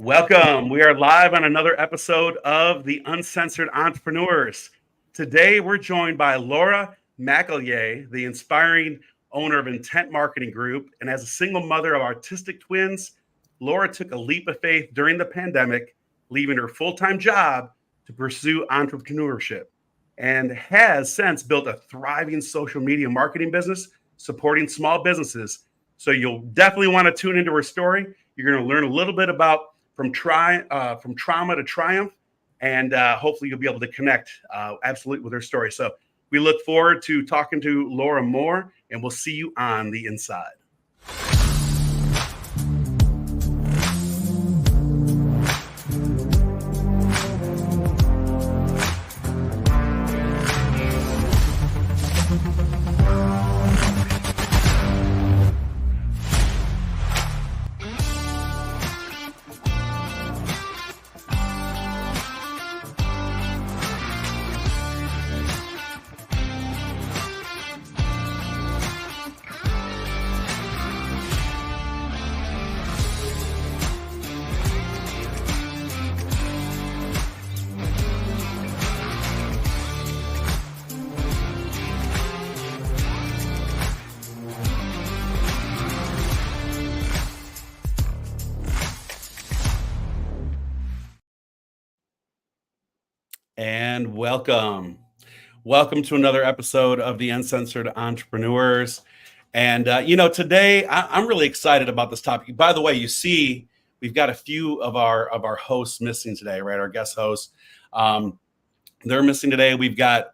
Welcome. We are live on another episode of the Uncensored Entrepreneurs. Today, we're joined by Laura McElyea, the inspiring owner of Intent Marketing Group. And as a single mother of autistic twins, Laura took a leap of faith during the pandemic, leaving her full-time job to pursue entrepreneurship, and has since built a thriving social media marketing business supporting small businesses. So you'll definitely want to tune into her story. You're going to learn a little bit about from trauma to triumph, and hopefully you'll be able to connect absolutely with her story. So we look forward to talking to Laura more, and we'll see you on the inside. And welcome to another episode of the Uncensored Entrepreneurs. And, today I'm really excited about this topic. By the way, you see, we've got a few of our hosts missing today, right? Our guest hosts, they're missing today. We've got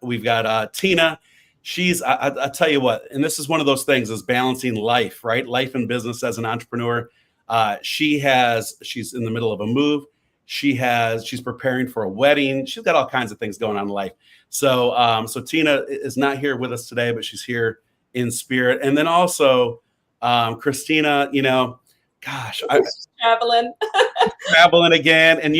Tina. She's, I tell you what, and this is one of those things, is balancing life, right? Life and business as an entrepreneur. She's in the middle of a move. She's preparing for a wedding. She's got all kinds of things going on in life. So Tina is not here with us today, but she's here in spirit. And then also Christina, traveling again. And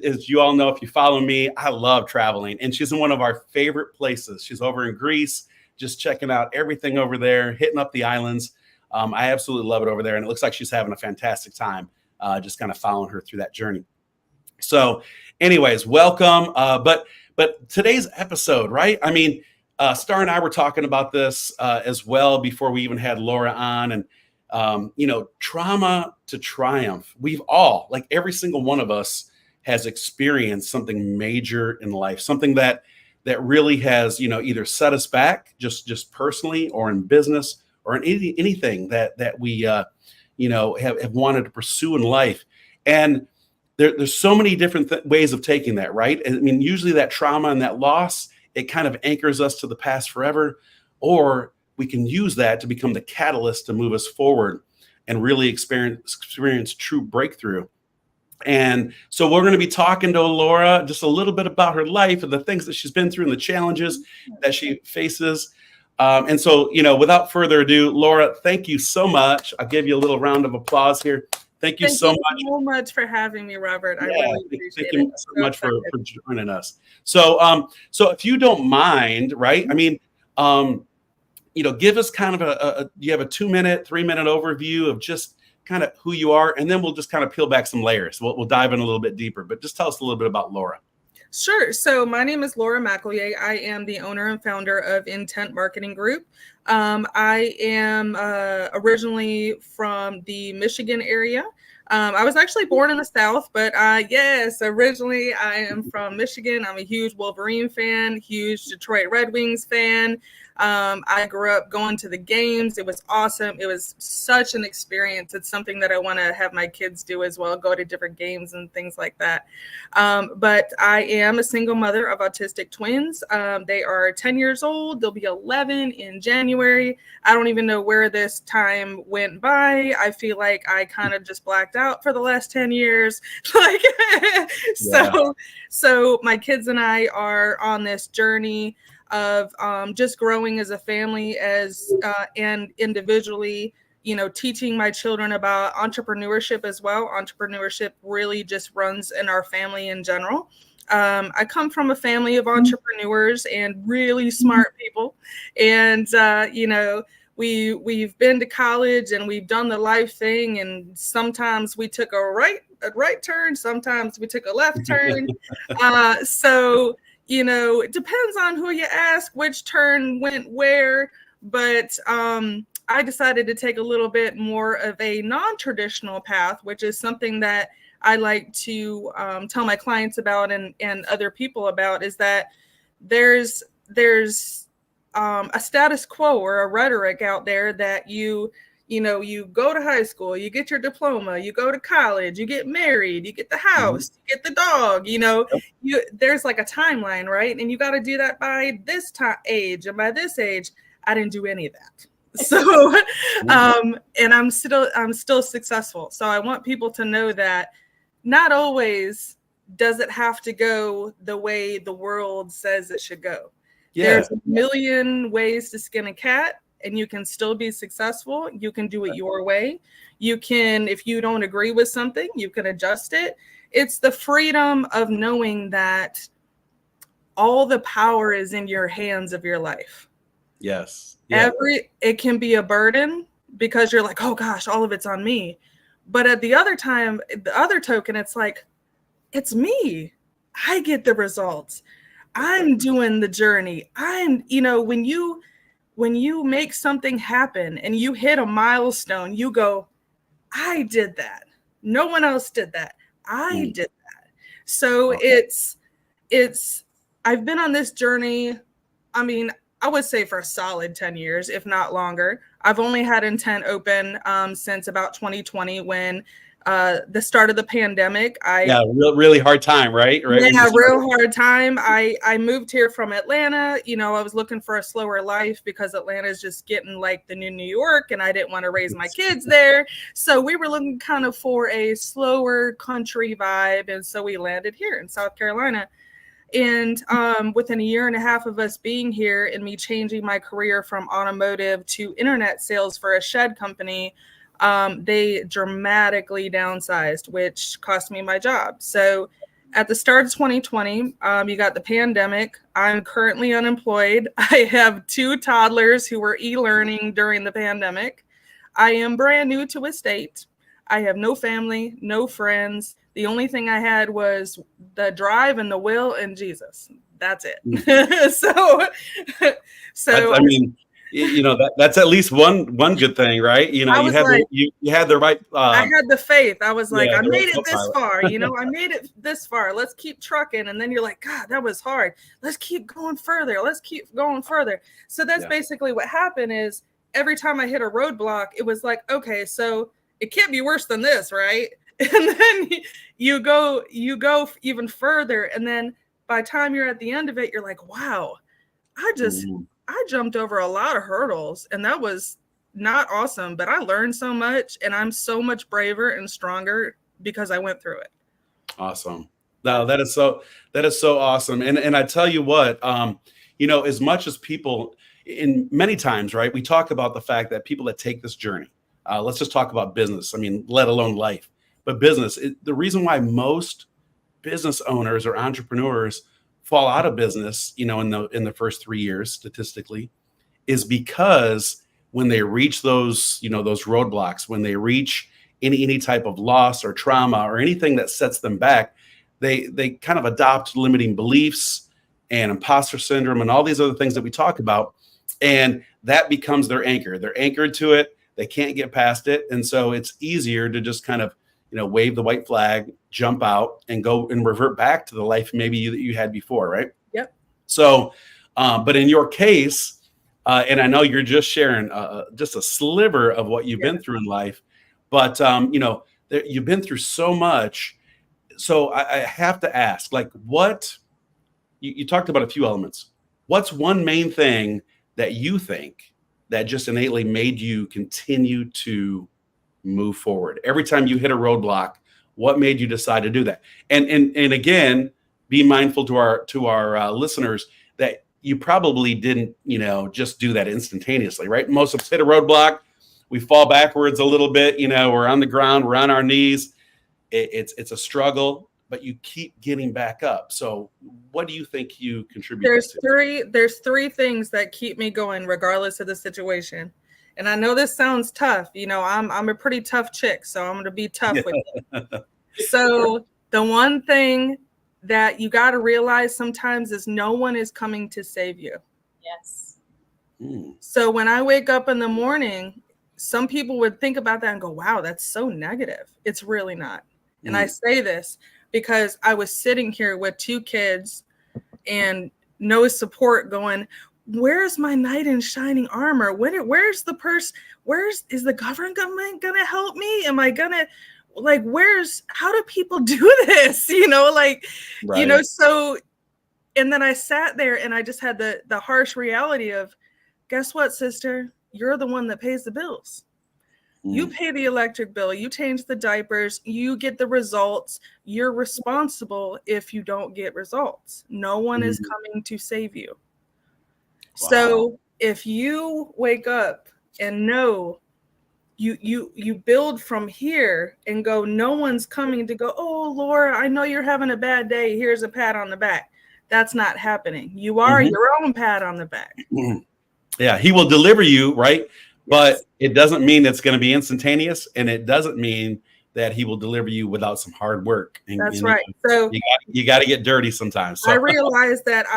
as you all know, if you follow me, I love traveling. And she's in one of our favorite places. She's over in Greece, just checking out everything over there, hitting up the islands. I absolutely love it over there. And it looks like she's having a fantastic time, just kind of following her through that journey. So anyways, welcome. But today's episode, right? I mean, Star and I were talking about this as well before we even had Laura on. And, trauma to triumph. We've all, like every single one of us, has experienced something major in life, something that really has, either set us back just personally or in business or in anything that we, have wanted to pursue in life. And there's so many different ways of taking that, right? I mean, usually that trauma and that loss, it kind of anchors us to the past forever, or we can use that to become the catalyst to move us forward and really experience true breakthrough. And so we're going to be talking to Laura just a little bit about her life and the things that she's been through and the challenges that she faces. And so, without further ado, Laura, thank you so much. I'll give you a little round of applause here. Thank you so much for having me, Robert. I really appreciate it. Thank you so much for joining us. So, if you don't mind, right? I mean, give us kind of you have a 2-minute, 3-minute overview of just kind of who you are, and then we'll just kind of peel back some layers. We'll dive in a little bit deeper, but just tell us a little bit about Laura. Sure. So my name is Laura McElyea. I am the owner and founder of Intent Marketing Group. I am originally from the Michigan area. I was actually born in the South, but yes, originally I am from Michigan. I'm a huge Wolverine fan, huge Detroit Red Wings fan. I grew up going to the games. It was awesome. It was such an experience. It's something that I want to have my kids do as well, go to different games and things like that. But I am a single mother of autistic twins. They are 10 years old. They'll be 11 in January. I don't even know where this time went by. I feel like I kind of just blacked out for the last 10 years. So my kids and I are on this journey of just growing as a family and individually, teaching my children about entrepreneurship as well. Entrepreneurship really just runs in our family in general. I come from a family of entrepreneurs and really smart people. And, we've been to college and we've done the life thing, and sometimes we took a right turn, sometimes we took a left turn. So it depends on who you ask which turn went where. But I decided to take a little bit more of a non-traditional path, which is something that I like to tell my clients about and other people about, is that there's a status quo or a rhetoric out there that you go to high school, you get your diploma, you go to college, you get married, you get the house, you get the dog, there's like a timeline, right? And you got to do that by this age, and by this age, I didn't do any of that. So, and I'm still successful. So I want people to know that not always does it have to go the way the world says it should go. Yeah. There's a million ways to skin a cat, and you can still be successful. You can do it your way. You can, if you don't agree with something, you can adjust it. It's the freedom of knowing that all the power is in your hands of your life. Yes. Yeah. It can be a burden because you're like, oh gosh, all of it's on me. But at the other token, it's like, it's me. I get the results. I'm doing the journey. When you make something happen and you hit a milestone, you go, I did that. No one else did that. I did that. So I've been on this journey. I mean, I would say for a solid 10 years, if not longer. I've only had Intent open since about 2020 when the start of the pandemic. Really hard time, right? Yeah, real hard time. I moved here from Atlanta. I was looking for a slower life because Atlanta is just getting like the new New York, and I didn't want to raise my kids there. So we were looking kind of for a slower country vibe. And so we landed here in South Carolina. And within a year and a half of us being here and me changing my career from automotive to internet sales for a shed company, they dramatically downsized, which cost me my job. So at the start of 2020, you got the pandemic. I'm currently unemployed. I have 2 toddlers who were e-learning during the pandemic. I am brand new to a state. I have no family, no friends. The only thing I had was the drive and the will and Jesus. That's it. That's at least one good thing, right? You had the right. I had the faith. I was like, I made it this far. I made it this far. Let's keep trucking. And then you're like, God, that was hard. Let's keep going further. So that's basically what happened. Is every time I hit a roadblock, it was like, okay, so it can't be worse than this, right? And then you go even further, and then by the time you're at the end of it, you're like, wow, I jumped over a lot of hurdles, and that was not awesome, but I learned so much, and I'm so much braver and stronger because I went through it. Awesome. No, that is so awesome. And I tell you what, as much as people in many times, right, we talk about the fact that people that take this journey, let's just talk about business. I mean, let alone life. But business, the reason why most business owners or entrepreneurs fall out of business, in the first 3 years statistically, is because when they reach those roadblocks, when they reach any type of loss or trauma or anything that sets them back, they kind of adopt limiting beliefs and imposter syndrome and all these other things that we talk about, and that becomes their anchor. They're anchored to it. They can't get past it, and so it's easier to just kind of wave the white flag, jump out, and go and revert back to the life maybe you had before, right? Yep. So, but in your case, and I know you're just sharing just a sliver of what you've been through in life, but you've been through so much. So I have to ask, like, what you talked about a few elements. What's one main thing that you think that just innately made you continue to move forward? Every time you hit a roadblock, what made you decide to do that? And again, be mindful to our listeners that you probably didn't, just do that instantaneously, right? Most of us hit a roadblock, we fall backwards a little bit, we're on the ground, we're on our knees. It's a struggle, but you keep getting back up. So what do you think you contribute to? There's 3 things that keep me going regardless of the situation. And I know this sounds tough. You know, I'm a pretty tough chick, so I'm going to be tough with you. So the one thing that you got to realize sometimes is no one is coming to save you. Yes. So when I wake up in the morning, some people would think about that and go, wow, that's so negative. It's really not. And I say this because I was sitting here with 2 kids and no support going, where's my knight in shining armor? Where's the person? Is the government going to help me? Am I going to, like, how do people do this? You know, like, right. You know, so, and then I sat there and I just had the harsh reality of, guess what, sister? You're the one that pays the bills. You pay the electric bill, you change the diapers, you get the results. You're responsible if you don't get results. No one is coming to save you. Wow. So if you wake up and know you build from here and go, no one's coming to go, oh, Laura, I know you're having a bad day. Here's a pat on the back. That's not happening. You are your own pat on the back. Yeah, he will deliver you, right? But it doesn't mean it's going to be instantaneous, and it doesn't mean that he will deliver you without some hard work. That's right. So you got to get dirty sometimes. So. I realize that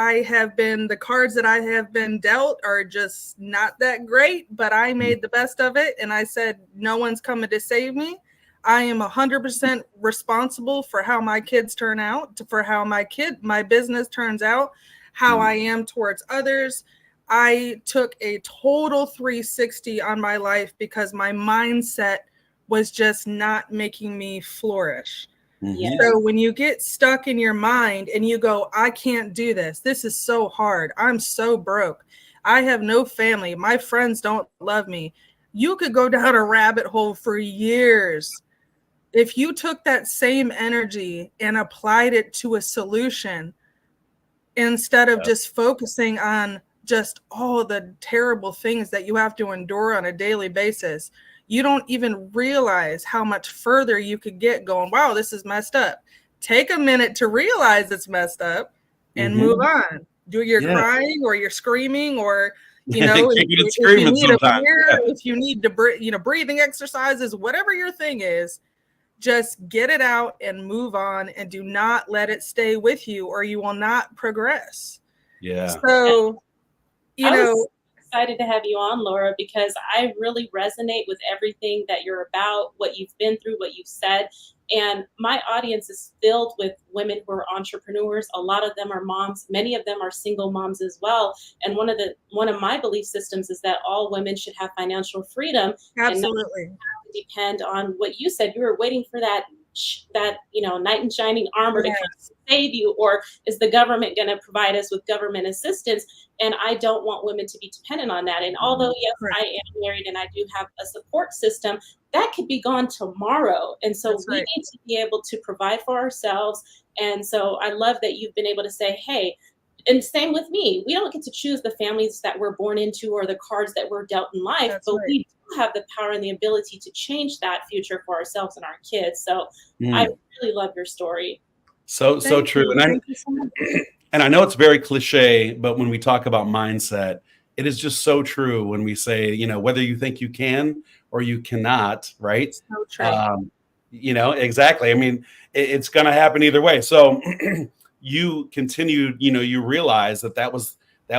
the cards that I have been dealt are just not that great, but I made the best of it. And I said, no one's coming to save me. I am 100% responsible for how my kids turn out, for how my business turns out, how I am towards others. I took a total 360 on my life because my mindset was just not making me flourish. So when you get stuck in your mind and you go, I can't do this. This is so hard. I'm so broke. I have no family. My friends don't love me. You could go down a rabbit hole for years. If you took that same energy and applied it to a solution instead of just focusing on just all the terrible things that you have to endure on a daily basis, you don't even realize how much further you could get going, wow, this is messed up. Take a minute to realize it's messed up and move on. Do your crying or your screaming, or, you know, if you need to, breathing exercises, whatever your thing is, just get it out and move on, and do not let it stay with you or you will not progress. Yeah. So, I was excited to have you on, Laura, because I really resonate with everything that you're about, what you've been through, what you've said. And my audience is filled with women who are entrepreneurs. A lot of them are moms. Many of them are single moms as well. And one of my belief systems is that all women should have financial freedom. Absolutely. And not have to depend on what you said. You were waiting for that knight in shining armor to come to save you, or is the government going to provide us with government assistance? And I don't want women to be dependent on that. And although, yes, I am married and I do have a support system, that could be gone tomorrow. And so we need to be able to provide for ourselves. And so I love that you've been able to say, hey, and same with me, we don't get to choose the families that we're born into or the cards that we're dealt in life, we do have the power and the ability to change that future for ourselves and our kids. So I really love your story. So true. And I know it's very cliche, but when we talk about mindset, it is just so true when we say, you know, whether you think you can or you cannot, right? So true. You know, exactly. I mean, it's going to happen either way. So you continued, you know, you realize that was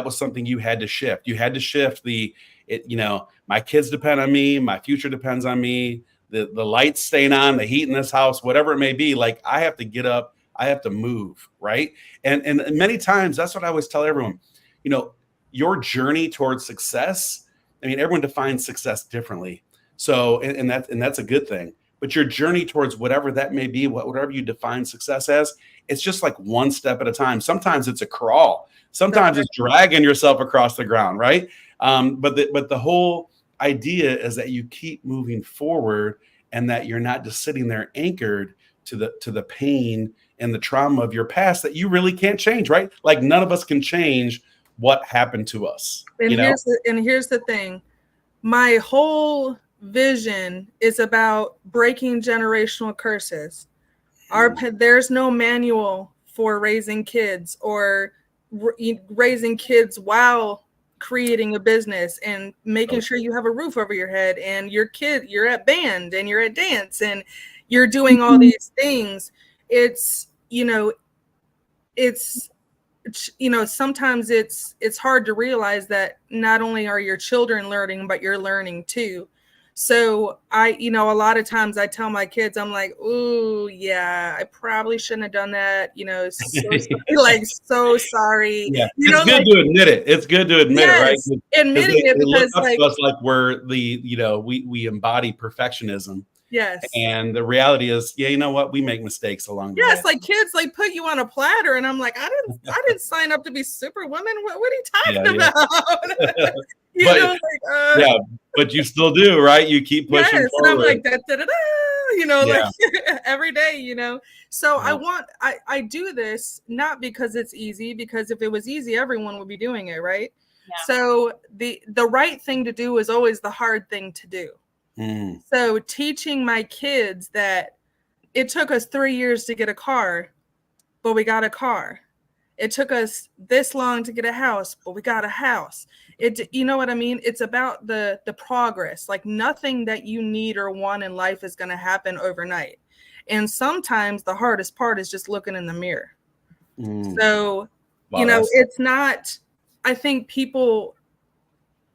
something you had to shift. You had to shift my kids depend on me. My future depends on me. The lights staying on, the heat in this house, whatever it may be. Like, I have to get up. I have to move. Right. And many times that's what I always tell everyone, you know, your journey towards success. I mean, everyone defines success differently. So, and that's a good thing. But your journey towards whatever that may be, whatever you define success as, it's just like one step at a time. Sometimes it's a crawl. Sometimes it's dragging yourself across the ground, right? But the whole idea is that you keep moving forward, and that you're not just sitting there anchored to the pain and the trauma of your past that you really can't change, right? Like, none of us can change what happened to us. And here's the thing. My whole vision is about breaking generational curses. There's no manual for raising kids or raising kids while creating a business and making sure you have a roof over your head, and your kid, you're at band and you're at dance and you're doing all these things. It's, sometimes it's hard to realize that not only are your children learning, but you're learning too. So a lot of times I tell my kids, I'm like, oh yeah, I probably shouldn't have done that. So sorry. Yeah, it's good to admit it. It's good to admit it, right? Admitting it, because look up to us like we're we embody perfectionism. Yes. And the reality is, you know what? We make mistakes along the way. Yes, like kids, like put you on a platter, and I'm like, I didn't sign up to be Superwoman. What are you talking about? But you still do, right? You keep pushing forward. And I'm like like every day, So I do this not because it's easy, because if it was easy, everyone would be doing it, right? Yeah. So the right thing to do is always the hard thing to do. So teaching my kids that it took us 3 years to get a car, but we got a car. It took us this long to get a house, but we got a house. You know what I mean? It's about the progress. Like nothing that you need or want in life is going to happen overnight. And sometimes the hardest part is just looking in the mirror. So, it's not, I think people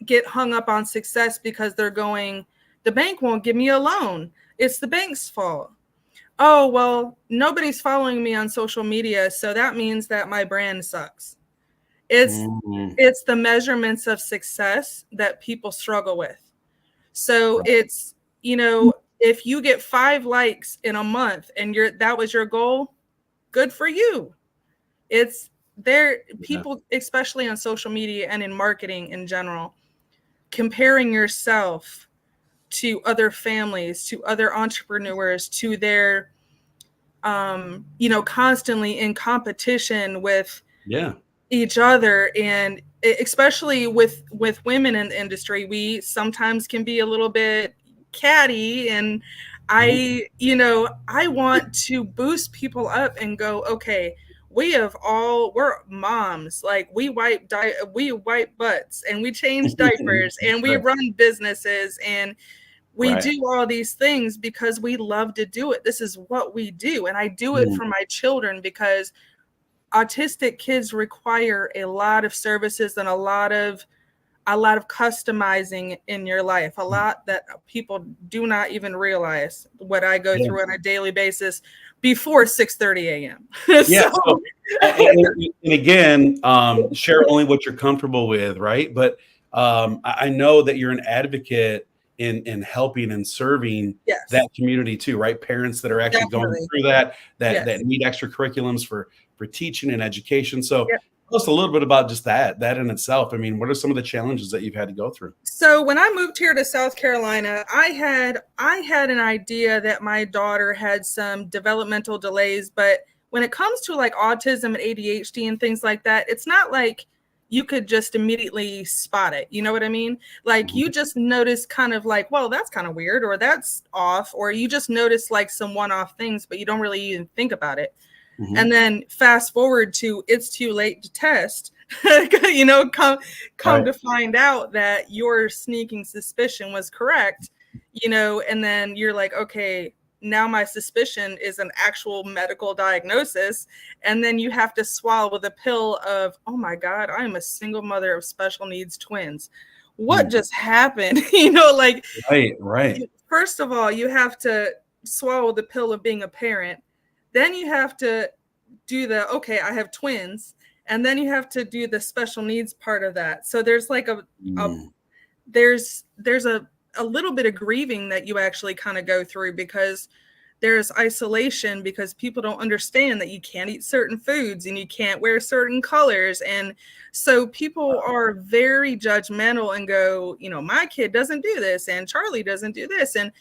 get hung up on success because they're going, the bank won't give me a loan. It's the bank's fault. Oh, well, nobody's following me on social media, so that means that my brand sucks. It's the measurements of success that people struggle with. So it's, if you get 5 likes in a month and that was your goal, good for you. It's there. People, especially on social media and in marketing in general, comparing yourself to other families, to other entrepreneurs, to their, constantly in competition with each other. And especially with women in the industry, we sometimes can be a little bit catty. And I want to boost people up and go, okay, we're moms. Like we wipe butts and we change diapers and we run businesses and we do all these things because we love to do it. This is what we do. And I do it for my children because autistic kids require a lot of services and a lot of customizing in your life, a lot that people do not even realize what I go through on a daily basis before 6:30 a.m. And again, share only what you're comfortable with, right? But I know that you're an advocate in helping and serving that community too, right? Parents that are actually going through that need extra curriculums for teaching and education. So tell us a little bit about just that in itself. I mean, what are some of the challenges that you've had to go through? So when I moved here to South Carolina, I had an idea that my daughter had some developmental delays, but when it comes to like autism and ADHD and things like that, it's not like you could just immediately spot it. You know what I mean? Like you just notice kind of like, well, that's kind of weird, or that's off, or you just notice like some one-off things, but you don't really even think about it. And then fast forward to it's too late to test, come to find out that your sneaking suspicion was correct, and then you're like, okay, now my suspicion is an actual medical diagnosis. And then you have to swallow the pill of, oh my God, I'm a single mother of special needs twins. What just happened? Right. First of all, you have to swallow the pill of being a parent. Then you have to do okay, I have twins. And then you have to do the special needs part of that. So there's like there's a little bit of grieving that you actually kind of go through, because there's isolation because people don't understand that you can't eat certain foods and you can't wear certain colors. And so people are very judgmental and go, my kid doesn't do this and Charlie doesn't do this. And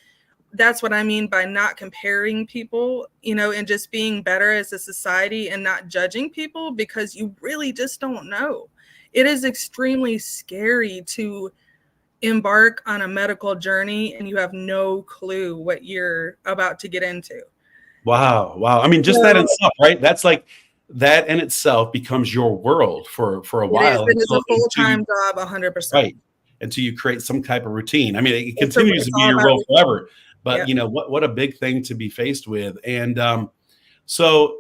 that's what I mean by not comparing people, and just being better as a society and not judging people, because you really just don't know. It is extremely scary to embark on a medical journey and you have no clue what you're about to get into. Wow. I mean, just that in itself, right? That's like that in itself becomes your world for a while. It is a full-time job, 100%. Right. Until you create some type of routine. I mean, it It's continues to be your role forever, but Yep. you know, what a big thing to be faced with. And so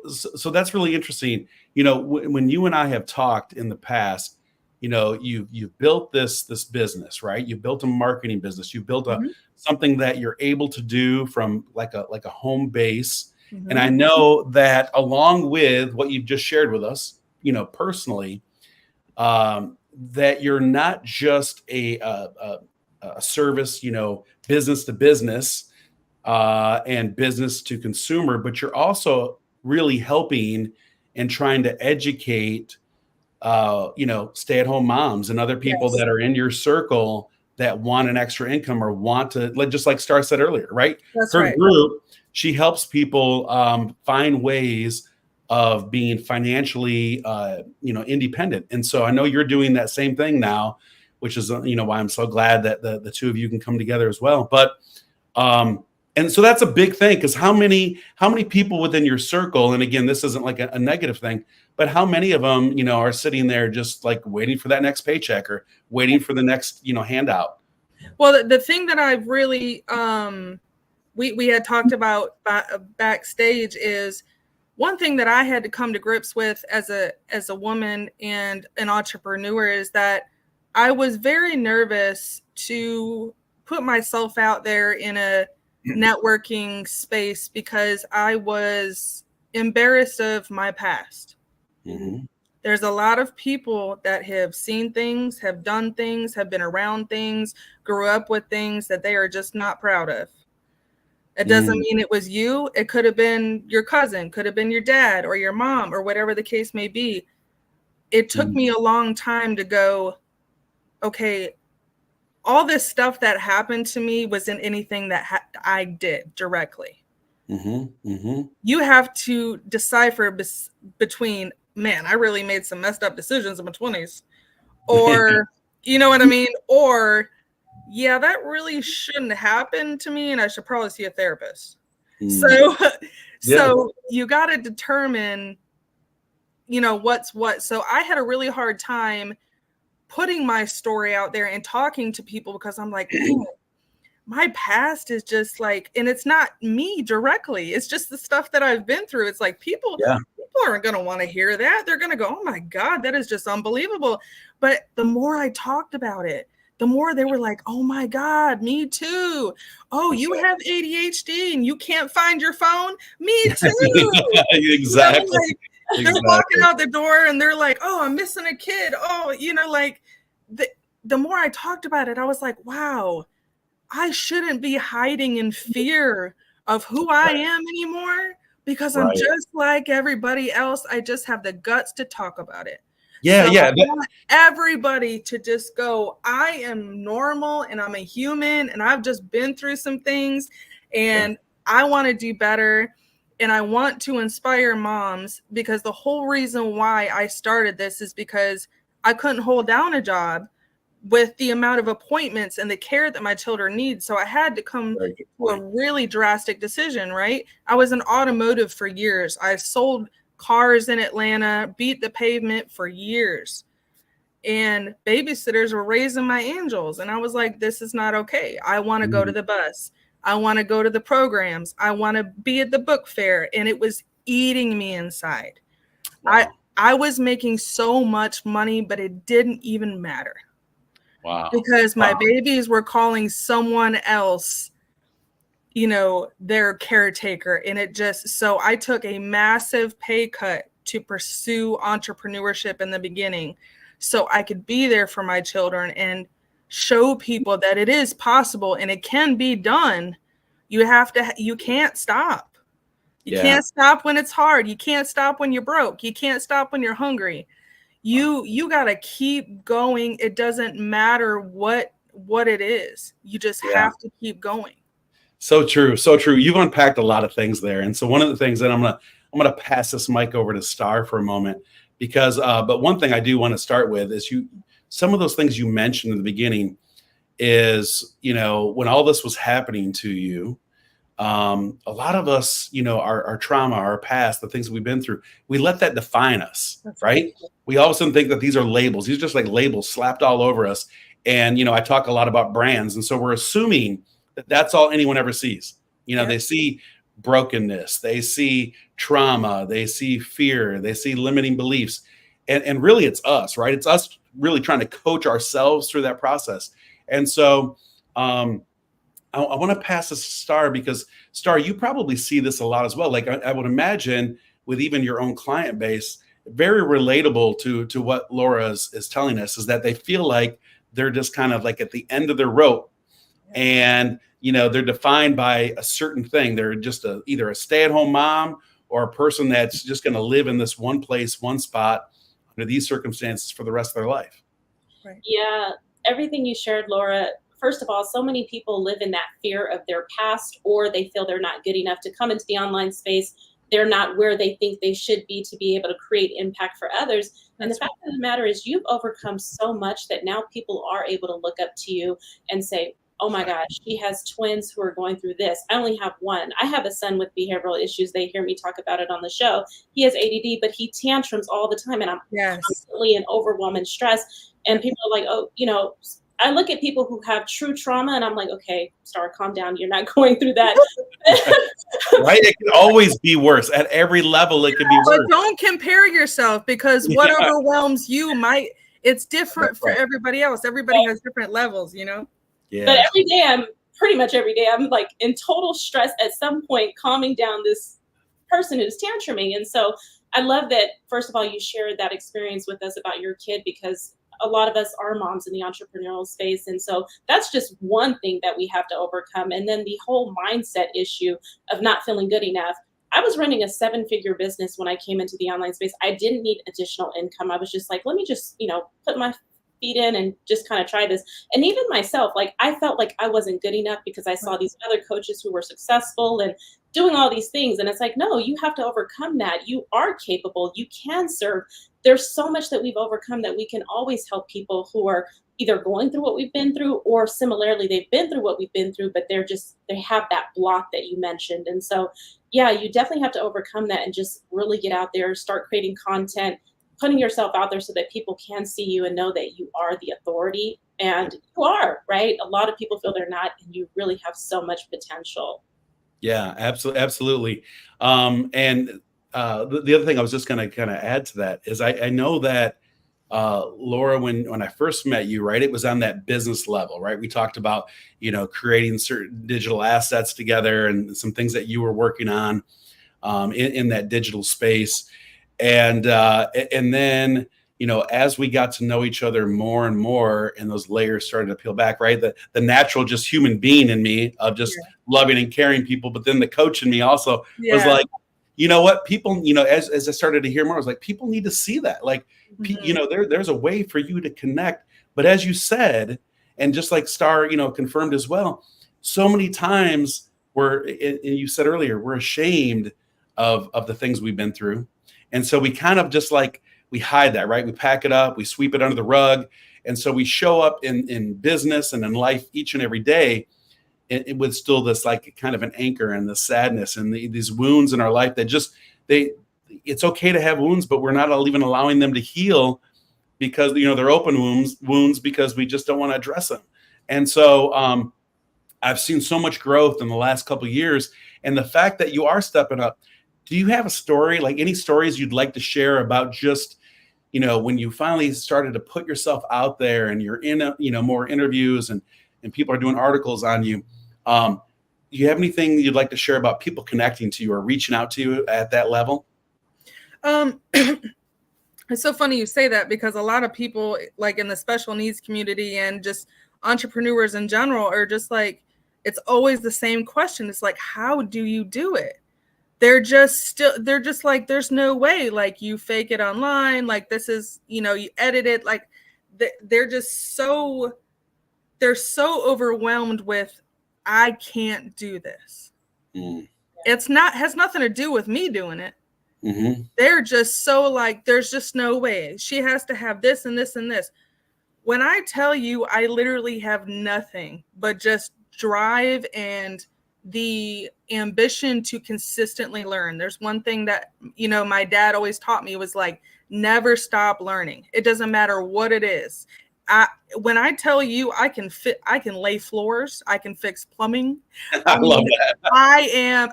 that's really interesting. You know, when you and I have talked in the past, you know, you've built this business, right? You built a marketing business. You built a something that you're able to do from like a home base. And I know that along with what you've just shared with us, you know, personally, that you're not just a service, you know, business to business and business to consumer, but you're also really helping and trying to educate, you know, stay-at-home moms and other people that are in your circle that want an extra income or want to, like, just like Star said earlier, right? That's Her right. group, she helps people find ways of being financially, you know, independent. And so I know you're doing that same thing now, which is, you know, why I'm so glad that the two of you can come together as well. But, and so that's a big thing, because how many people within your circle, and again, this isn't like a negative thing, but how many of them, you know, are sitting there just like waiting for that next paycheck or waiting for the next, you know, handout? Well, the thing that I've really, we had talked about backstage is one thing that I had to come to grips with as a woman and an entrepreneur is that I was very nervous to put myself out there in a networking space because I was embarrassed of my past. There's a lot of people that have seen things, have done things, have been around things, grew up with things that they are just not proud of. It doesn't mean it was you. It could have been your cousin, could have been your dad or your mom or whatever the case may be. It took me a long time to go, okay, all this stuff that happened to me wasn't anything that I did directly. You have to decipher between, man, I really made some messed up decisions in my 20s. Or, you know what I mean? Or, yeah, that really shouldn't happen to me and I should probably see a therapist. So you got to determine, you know, what's what. So I had a really hard time putting my story out there and talking to people because I'm like, man, my past is just like, and it's not me directly. It's just the stuff that I've been through. It's like people aren't going to want to hear that. They're going to go, oh my God, that is just unbelievable. But the more I talked about it, the more they were like, oh my God, me too. Oh, you have ADHD and you can't find your phone? Me too. Exactly. You know, like, they're walking out the door and they're like, oh, I'm missing a kid. Oh, you know, like the more I talked about it, I was like, wow, I shouldn't be hiding in fear of who I am anymore because I'm just like everybody else. I just have the guts to talk about it. I want everybody to just go, I am normal and I'm a human and I've just been through some things and I want to do better. And I want to inspire moms because the whole reason why I started this is because I couldn't hold down a job with the amount of appointments and the care that my children need. So I had to come to a really drastic decision, right? I was in automotive for years. I sold cars in Atlanta, beat the pavement for years. And babysitters were raising my angels. And I was like, this is not okay. I want to go to the bus. I want to go to the programs. I want to be at the book fair. And it was eating me inside. Wow. I was making so much money, but it didn't even matter. Wow. Because my babies were calling someone else, you know, their caretaker. And it just, so I took a massive pay cut to pursue entrepreneurship in the beginning so I could be there for my children and show people that it is possible and it can be done. You can't stop. You can't stop when it's hard. You can't stop when you're broke. You can't stop when you're hungry. You got to keep going. It doesn't matter what it is. You just have to keep going. So true. So true. You've unpacked a lot of things there. And so one of the things that I'm going to pass this mic over to Star for a moment because, but one thing I do want to start with is some of those things you mentioned in the beginning is, you know, when all this was happening to you, a lot of us, our trauma, our past, the things we've been through, we let that define us, right? We all of a sudden think that these are labels. These are just like labels slapped all over us. And, I talk a lot about brands. And so we're assuming that that's all anyone ever sees. They see brokenness, they see trauma, they see fear, they see limiting beliefs. And really it's us, right? It's us really trying to coach ourselves through that process. And so, I want to pass this to Star, because Star, you probably see this a lot as well. Like I would imagine with even your own client base, very relatable to what Laura is telling us, is that they feel like they're just kind of like at the end of their rope, and they're defined by a certain thing. They're just either a stay-at-home mom or a person that's just going to live in this one place, one spot under these circumstances for the rest of their life. Right. Yeah, everything you shared, Laura. First of all, so many people live in that fear of their past, or they feel they're not good enough to come into the online space. They're not where they think they should be to be able to create impact for others. And the fact of the matter is, you've overcome so much that now people are able to look up to you and say, oh my gosh, she has twins who are going through this. I only have one. I have a son with behavioral issues. They hear me talk about it on the show. He has ADD, but he tantrums all the time. And I'm constantly in overwhelm and stress. And people are like, oh, I look at people who have true trauma and I'm like, okay, Star, calm down. You're not going through that. Right? It can always be worse. At every level, it can be worse. But don't compare yourself, because what overwhelms you it's different for everybody else. Everybody has different levels, Yeah. But pretty much every day, I'm like in total stress at some point, calming down this person who's tantruming. And so I love that, first of all, you shared that experience with us about your kid, because a lot of us are moms in the entrepreneurial space. And so that's just one thing that we have to overcome. And then the whole mindset issue of not feeling good enough. I was running a 7-figure business when I came into the online space. I didn't need additional income. I was just like, let me just, put my feet in and just kind of try this. And even myself, like I felt like I wasn't good enough because I saw these other coaches who were successful and doing all these things. And it's like, no, you have to overcome that. You are capable. You can serve. There's so much that we've overcome that we can always help people who are either going through what we've been through, or similarly, they've been through what we've been through, but they have that block that you mentioned. And so, yeah, you definitely have to overcome that and just really get out there, start creating content, putting yourself out there so that people can see you and know that you are the authority. And you are, right? A lot of people feel they're not, and you really have so much potential. Yeah, absolutely. And the other thing I was just going to kind of add to that is I know that Laura, when I first met you, right, it was on that business level, right? We talked about, creating certain digital assets together and some things that you were working on in that digital space. And then, as we got to know each other more and more, and those layers started to peel back, right? The natural, just human being in me of just loving and caring people. But then the coach in me also was like, you know what, people, as I started to hear more, I was like, people need to see that. Like, there's a way for you to connect. But as you said, and just like Star, confirmed as well, so many times and you said earlier, we're ashamed of the things we've been through. And so we kind of just like, we hide that, right? We pack it up, we sweep it under the rug. And so we show up in business and in life each and every day it with still this like kind of an anchor and the sadness and these wounds in our life that it's okay to have wounds, but we're not even allowing them to heal because, they're open wounds because we just don't want to address them. And so I've seen so much growth in the last couple of years, and the fact that you are stepping up. Do you have a story, like any stories you'd like to share about just, when you finally started to put yourself out there and you're in, more interviews and people are doing articles on you? Do you have anything you'd like to share about people connecting to you or reaching out to you at that level? It's so funny you say that, because a lot of people like in the special needs community and just entrepreneurs in general are just like, it's always the same question. It's like, how do you do it? They're just like, there's no way, like you fake it online. Like this is, you edit it. Like they're so overwhelmed with, I can't do this. Has nothing to do with me doing it. Mm-hmm. They're just so like, there's just no way. She has to have this and this and this. When I tell you, I literally have nothing but just drive and the ambition to consistently learn. There's one thing that, you know, my dad always taught me was like, never stop learning. It doesn't matter what it is. When I tell you I can lay floors, I can fix plumbing. I love that.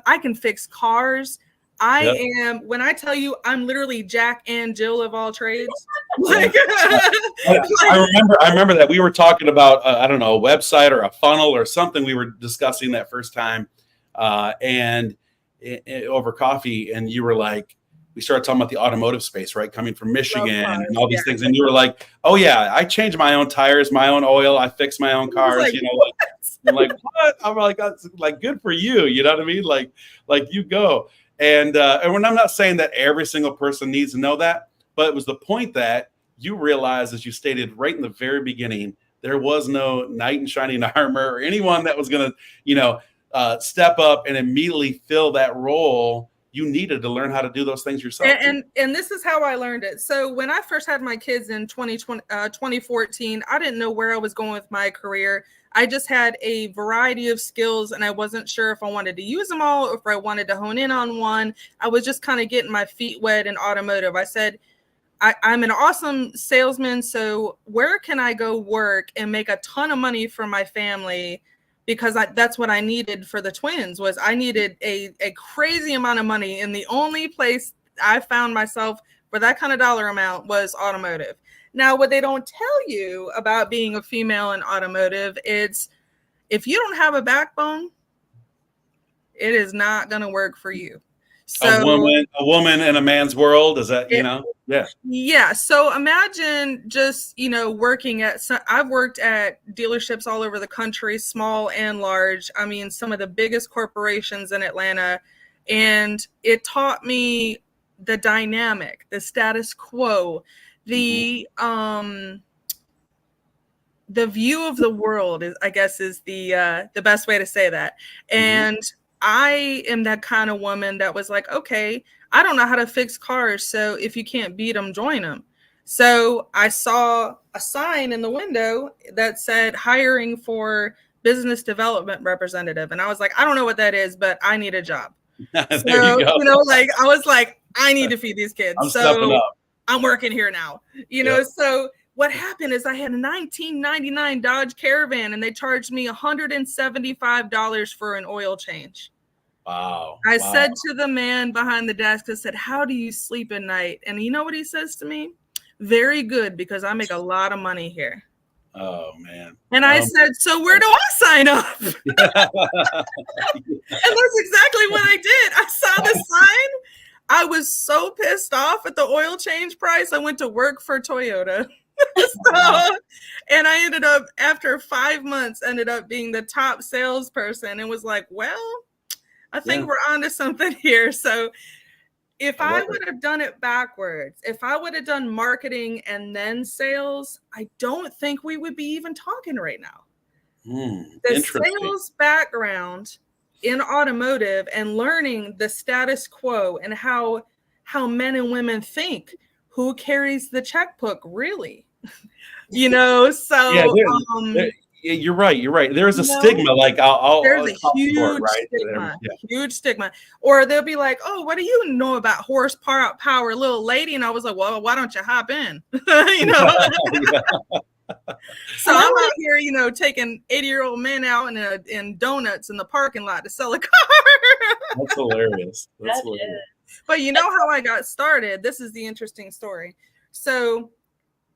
I can fix cars. When I tell you I'm literally Jack and Jill of all trades. Like, I remember that we were talking about, I don't know, a website or a funnel or something we were discussing that first time and over coffee. And you were like, we started talking about the automotive space, right? Coming from Michigan and all these things. And you were like, oh yeah, I change my own tires, my own oil. I fix my own cars, like, you know, I'm like, what? I'm like, that's like, good for you. You know what I mean? Like you go. And when I'm not saying that every single person needs to know that, but it was the point that you realized, as you stated right in the very beginning, there was no knight in shining armor or anyone that was going to, you know, step up and immediately fill that role. You needed to learn how to do those things yourself. And this is how I learned it. So when I first had my kids in 2014, I didn't know where I was going with my career. I just had a variety of skills and I wasn't sure if I wanted to use them all or if I wanted to hone in on one. I was just kind of getting my feet wet in automotive. I said, I'm an awesome salesman. So where can I go work and make a ton of money for my family? Because that's what I needed for the twins. Was I needed a crazy amount of money. And the only place I found myself for that kind of dollar amount was automotive. Now, what they don't tell you about being a female in automotive, it's if you don't have a backbone, it is not going to work for you. So a woman in a man's world, is that, you know? Yeah. Yeah. So imagine just, you know, I've worked at dealerships all over the country, small and large. I mean, some of the biggest corporations in Atlanta. And it taught me the dynamic, the status quo, the view of the world is the best way to say that. And I am that kind of woman that was like, okay, I don't know how to fix cars. So if you can't beat them, join them. So I saw a sign in the window that said hiring for business development representative. And I was like, I don't know what that is, but I need a job. There you go. You know, like I was like, I need to feed these kids. stepping up. I'm working here now, you know? So what happened is I had a 1999 Dodge Caravan and they charged me $175 for an oil change. Wow. I said to the man behind the desk, I said, how do you sleep at night? And you know what he says to me? Very good, because I make a lot of money here. Oh, man. And I said, so where do I sign up? And that's exactly what I did. I saw the sign. I was so pissed off at the oil change price. I went to work for Toyota. And I ended up, after 5 months, ended up being the top salesperson and was like, well, I think we're onto something here. So if I would have done it backwards, if I would have done marketing and then sales, I don't think we would be even talking right now. The sales background in automotive and learning the status quo and how men and women think, who carries the checkbook really, you know? So you're right. There's a stigma, like there's a huge stigma, huge stigma. Or they'll be like, oh, what do you know about horsepower, little lady? And I was like, well, why don't you hop in? You know? So I'm out here, you know, taking 80-year-old men out in donuts in the parking lot to sell a car. That's hilarious. That's hilarious. But you know how I got started? This is the interesting story. So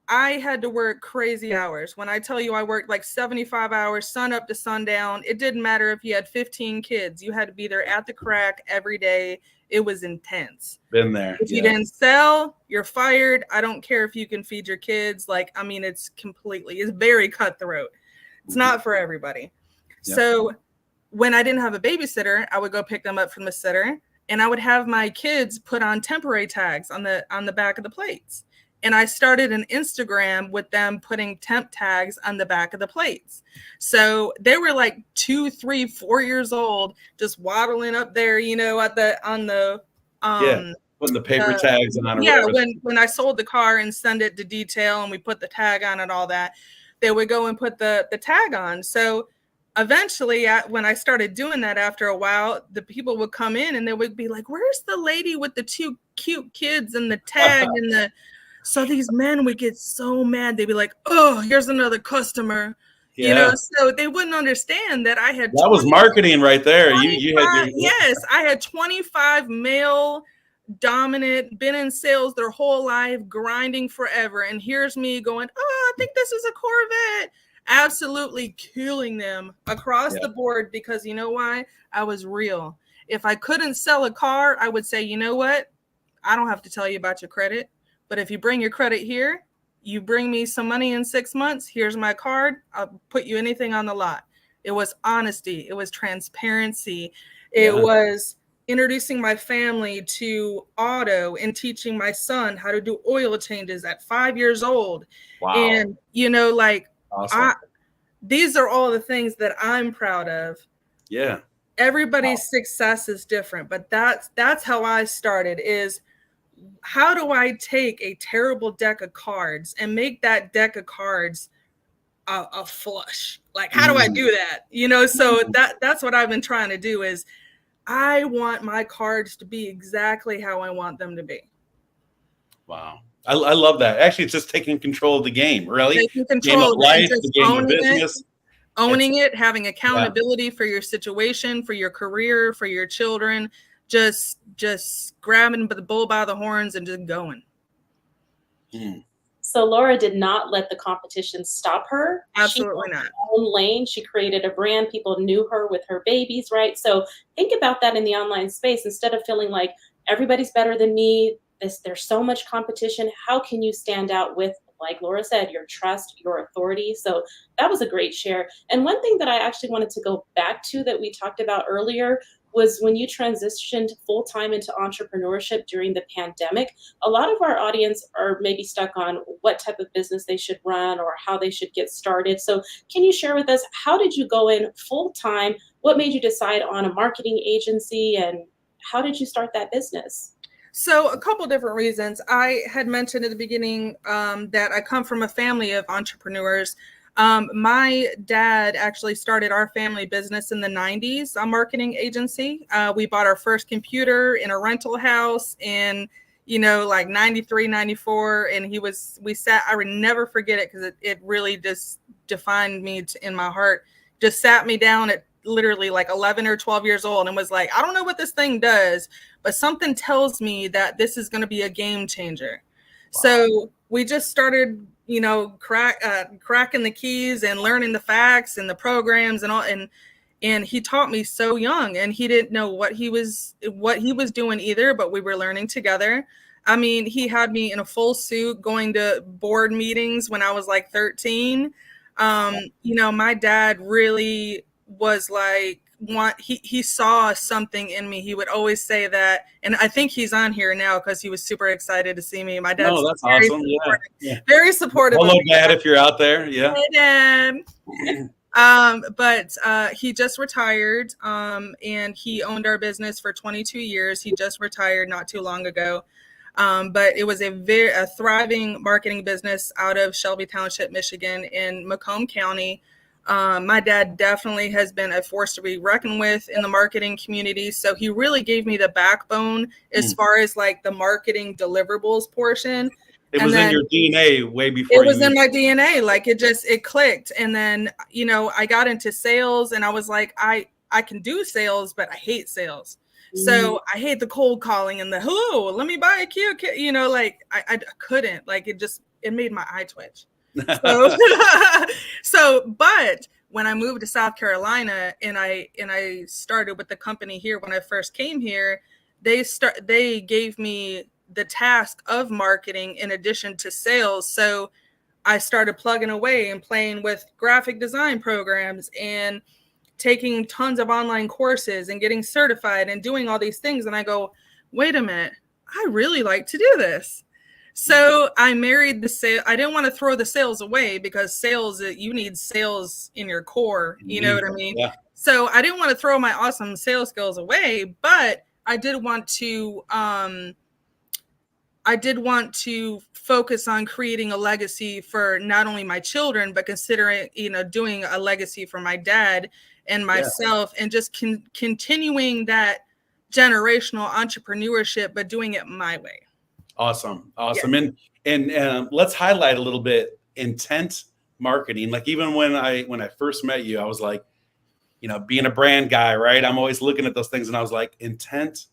I had to work crazy hours. When I tell you I worked like 75 hours, sun up to sundown, it didn't matter if you had 15 kids. You had to be there at the crack every day. It was intense. Been there. If you didn't sell, you're fired. I don't care if you can feed your kids. Like, I mean, it's very cutthroat. It's not for everybody. Yeah. So when I didn't have a babysitter, I would go pick them up from the sitter and I would have my kids put on temporary tags on the back of the plates. And I started an Instagram with them putting temp tags on the back of the plates. So they were like 2, 3, 4 years old, just waddling up there, you know, putting the paper tags on. When I sold the car and send it to detail and we put the tag on and all that, they would go and put the tag on. So eventually, when I started doing that after a while, the people would come in and they would be like, where's the lady with the 2 cute kids and the tag and the, so these men would get so mad. They'd be like, oh, here's another customer. Yeah. You know, so they wouldn't understand that I had that was marketing right there. You had yes, I had 25 male dominant, been in sales their whole life, grinding forever. And here's me going, oh, I think this is a Corvette. Absolutely killing them across the board, because you know why? I was real. If I couldn't sell a car, I would say, you know what? I don't have to tell you about your credit, but if you bring your credit here, you bring me some money in 6 months, here's my card. I'll put you anything on the lot. It was honesty. It was transparency. It was introducing my family to auto and teaching my son how to do oil changes at 5 years old. Wow. And, you know, like, awesome. These are all the things that I'm proud of. Yeah. Everybody's success is different, but that's how I started, is how do I take a terrible deck of cards and make that deck of cards a flush? Like, how do I do that? You know, so that's what I've been trying to do, is I want my cards to be exactly how I want them to be. Wow. I love that. Actually, it's just taking control of the game, really. Taking control game of life, the game of business. Owning it, having accountability for your situation, for your career, for your children, just grabbing the bull by the horns and just going. So Laura did not let the competition stop her. Absolutely not. Her own lane. She created a brand. People knew her with her babies, right? So think about that in the online space. Instead of feeling like everybody's better than me, there's so much competition. How can you stand out with, like Laura said, your trust, your authority? So that was a great share. And one thing that I actually wanted to go back to that we talked about earlier was when you transitioned full-time into entrepreneurship during the pandemic. A lot of our audience are maybe stuck on what type of business they should run or how they should get started. So can you share with us, how did you go in full-time? What made you decide on a marketing agency, and how did you start that business? So a couple different reasons. I had mentioned at the beginning that I come from a family of entrepreneurs. My dad actually started our family business in the 90s, a marketing agency. We bought our first computer in a rental house in, you know, like 93, 94. And I would never forget it, because it really just defined me in my heart. Just sat me down at literally like 11 or 12 years old and was like, I don't know what this thing does, but something tells me that this is going to be a game changer. Wow. So we just started, you know, cracking the keys and learning the facts and the programs and all. And he taught me so young, and he didn't know what he was doing either, but we were learning together. I mean, he had me in a full suit going to board meetings when I was like 13. You know, my dad really was like, he saw something in me. He would always say that, and I think he's on here now because he was super excited to see me. My dad's that's awesome. Very supportive. Hello, Dad, if you're out there. Yeah. Hey, Dad. But he just retired, and he owned our business for 22 years. He just retired not too long ago. But it was a thriving marketing business out of Shelby Township, Michigan, in Macomb County. My dad definitely has been a force to be reckoned with in the marketing community. So he really gave me the backbone as far as like the marketing deliverables portion. It was in your DNA way before. It was in my DNA. Like it clicked. And then, you know, I got into sales, and I was like, I can do sales, but I hate sales. So I hate the cold calling and the, hello, let me buy a Kia, you know, like I couldn't, like, it made my eye twitch. But when I moved to South Carolina and I started with the company here, when I first came here, they gave me the task of marketing in addition to sales. So I started plugging away and playing with graphic design programs and taking tons of online courses and getting certified and doing all these things. And I go, wait a minute, I really like to do this. So I married the sale. I didn't want to throw the sales away, because sales, you need sales in your core. You know what I mean? Yeah. So I didn't want to throw my awesome sales skills away, but I did want to I did want to focus on creating a legacy for not only my children, but considering, doing a legacy for my dad and myself, and just continuing that generational entrepreneurship, but doing it my way. Awesome. Yeah. And let's highlight a little bit intent marketing. Like even when I first met you, I was like, being a brand guy, right? I'm always looking at those things, and I was like, intent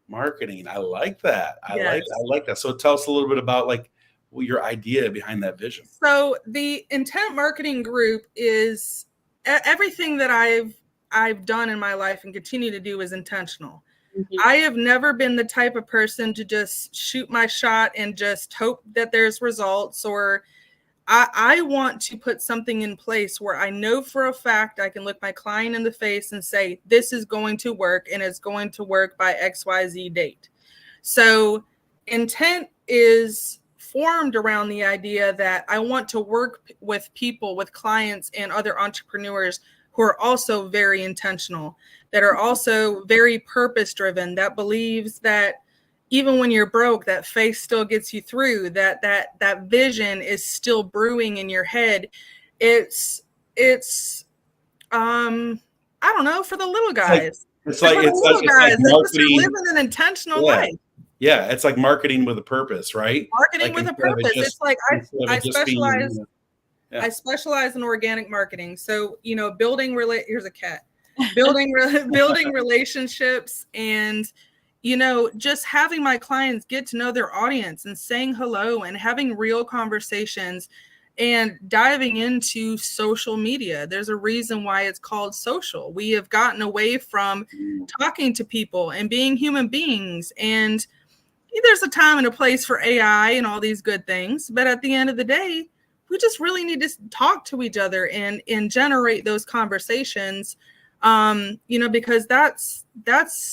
marketing. I like that. I like that. So tell us a little bit about like your idea behind that vision. So the Intent Marketing Group is everything that I've done in my life and continue to do is intentional. Mm-hmm. I have never been the type of person to just shoot my shot and just hope that there's results, or I want to put something in place where I know for a fact I can look my client in the face and say, this is going to work, and it's going to work by XYZ date. So intent is formed around the idea that I want to work with people, with clients and other entrepreneurs who are also very intentional, that are also very purpose driven, that believes that even when you're broke, that faith still gets you through, that vision is still brewing in your head. It's I don't know, for the little guys. It's like marketing, living an intentional life. Yeah, it's like marketing with a purpose, right? Marketing with a purpose. It's like I specialize. I specialize in organic marketing. So, here's a cat. Building relationships, and just having my clients get to know their audience and saying hello and having real conversations and diving into social media. There's a reason why it's called social. We have gotten away from talking to people and being human beings, and there's a time and a place for AI and all these good things. But at the end of the day, we just really need to talk to each other and generate those conversations. Because that's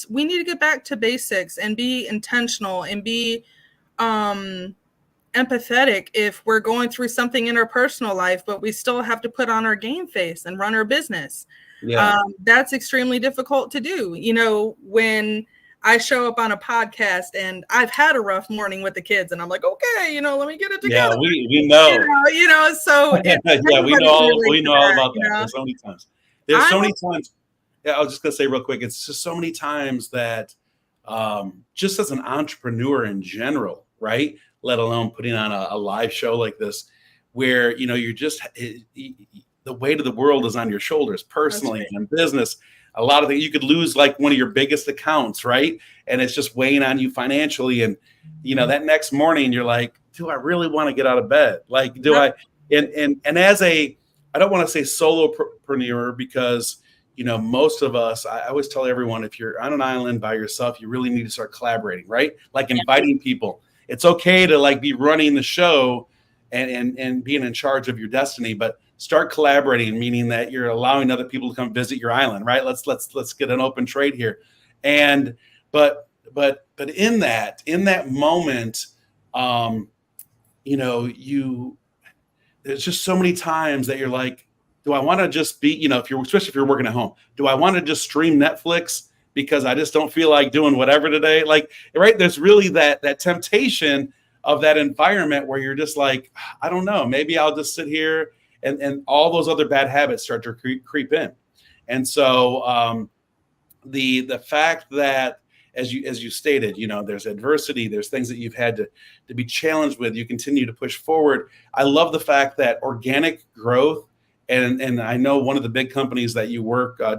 we need to get back to basics and be intentional and be empathetic if we're going through something in our personal life, but we still have to put on our game face and run our business. That's extremely difficult to do. When I show up on a podcast and I've had a rough morning with the kids, and I'm like, okay, let me get it together. Yeah, we know. So we know all about that. There's so many times. There's so many times. Yeah, I was just gonna say real quick. It's just so many times that, just as an entrepreneur in general, right? Let alone putting on a live show like this, where you're just the weight of the world is on your shoulders, personally and in business. A lot of things you could lose, like one of your biggest accounts, right? And it's just weighing on you financially. And that next morning, you're like, do I really want to get out of bed? Like, do I? And as I don't want to say solopreneur, because most of us, I always tell everyone, if you're on an island by yourself, you really need to start collaborating, right? Like inviting people. It's okay to like be running the show and being in charge of your destiny, but start collaborating, meaning that you're allowing other people to come visit your island, right? Let's get an open trade here. And but in that moment, there's just so many times that you're like, do I want to just be, especially if you're working at home, do I want to just stream Netflix because I just don't feel like doing whatever today? Like, right, there's really that temptation of that environment where you're just like, I don't know, maybe I'll just sit here, and all those other bad habits start to creep in. And so the fact that, as you stated, there's adversity, there's things that you've had to be challenged with, you continue to push forward. I love the fact that organic growth, and I know one of the big companies that you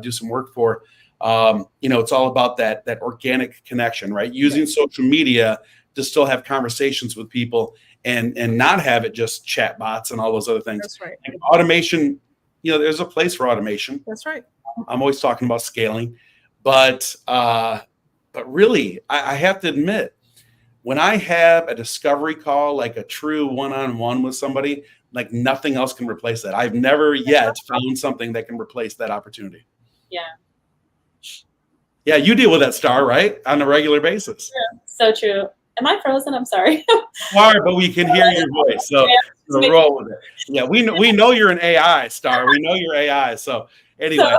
do some work for, it's all about that organic connection, right? Using social media to still have conversations with people and not have it just chat bots and all those other things. That's right. And automation, there's a place for automation. That's right. I'm always talking about scaling, but really, I have to admit, when I have a discovery call, like a true one-on-one with somebody, like nothing else can replace that. I've never yet found something that can replace that opportunity. Yeah, you deal with that, Star, right? On a regular basis. Yeah, so true. Am I frozen? I'm sorry. But we can hear your voice, so roll with it. Yeah, we know you're an AI, Star. We know you're AI. So anyway,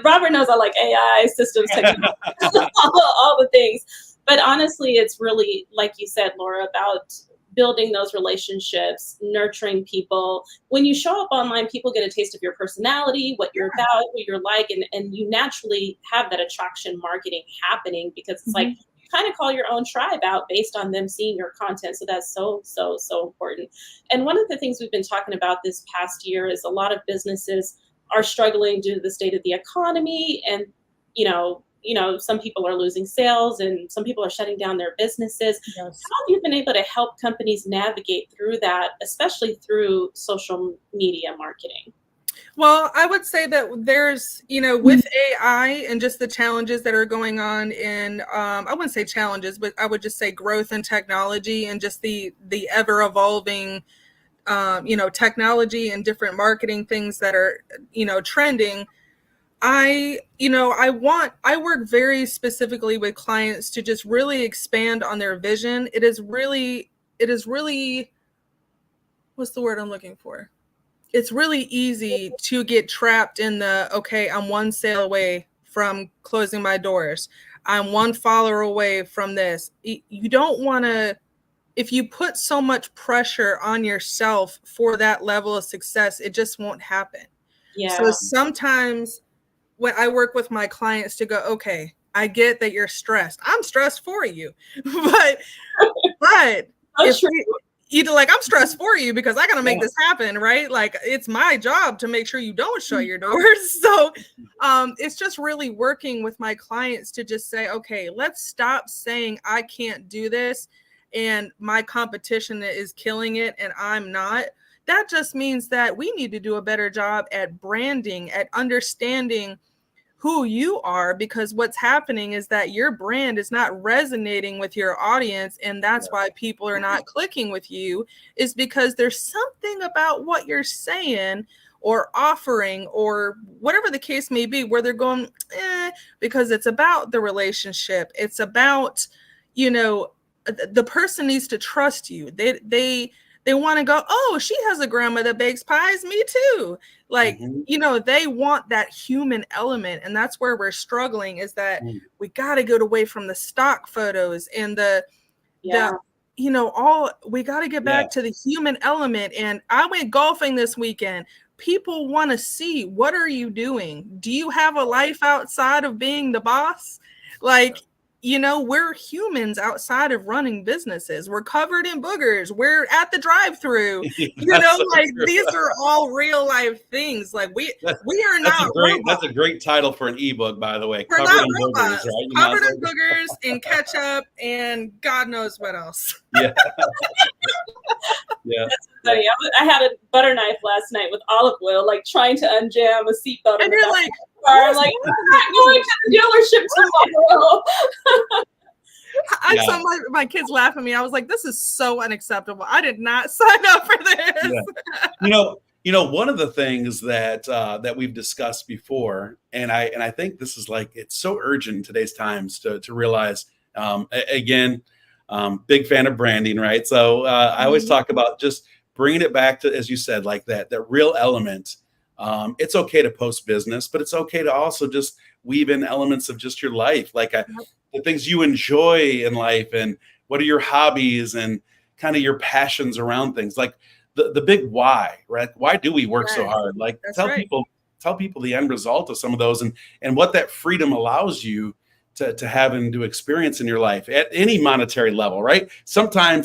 Robert knows I like AI systems, technology, all the things. But honestly, it's really, like you said, Laura, about building those relationships, nurturing people. When you show up online, people get a taste of your personality, what you're about, what you're like, and you naturally have that attraction marketing happening, because it's like, you kind of call your own tribe out based on them seeing your content. So that's so, so, so important. And one of the things we've been talking about this past year is a lot of businesses are struggling due to the state of the economy, and some people are losing sales and some people are shutting down their businesses. Yes. How have you been able to help companies navigate through that, especially through social media marketing? Well, I would say that there's, with AI and just the challenges that are going on in, I wouldn't say challenges, but I would just say growth in technology and just the ever evolving, technology and different marketing things that are, trending. I work very specifically with clients to just really expand on their vision. It is really, what's the word I'm looking for? It's really easy to get trapped in okay, I'm one sale away from closing my doors. I'm one follower away from this. You don't want to, if you put so much pressure on yourself for that level of success, it just won't happen. Yeah. So sometimes when I work with my clients to go, okay, I get that you're stressed. I'm stressed for you, but if I'm stressed for you because I got to make this happen, right? Like, it's my job to make sure you don't shut your doors. So it's just really working with my clients to just say, okay, let's stop saying I can't do this and my competition is killing it and I'm not. That just means that we need to do a better job at branding, at understanding who you are, because what's happening is that your brand is not resonating with your audience, and that's why people are not clicking with you, is because there's something about what you're saying or offering or whatever the case may be where they're going, because it's about the relationship. It's about, the person needs to trust you. They want to go, oh, she has a grandma that bakes pies. Me too. Like, they want that human element. And that's where we're struggling, is that we got to get away from the stock photos and we got to get back to the human element. And I went golfing this weekend. People want to see, what are you doing? Do you have a life outside of being the boss? Like, we're humans outside of running businesses. We're covered in boogers. We're at the drive-through. These are all real life things. Like we are not robots. That's a great title for an ebook, by the way. We're not robots. Covered in boogers and ketchup and God knows what else. Yeah. Yeah. That's funny. I had a butter knife last night with olive oil, like trying to unjam a seatbelt. And you're like, I'm like, I'm not going to the dealership tomorrow. I saw my kids laugh at me. I was like, this is so unacceptable. I did not sign up for this. Yeah. One of the things that we've discussed before, and I think this is like, it's so urgent in today's times to realize, again, big fan of branding, right? So I always talk about just bringing it back to, as you said, like that real element. It's okay to post business, but it's okay to also just weave in elements of just your life, like the things you enjoy in life, and what are your hobbies and kind of your passions around things, like the big why, right? Why do we work so hard? Like, tell people the end result of some of those, and what that freedom allows you to have and to experience in your life at any monetary level, right? Sometimes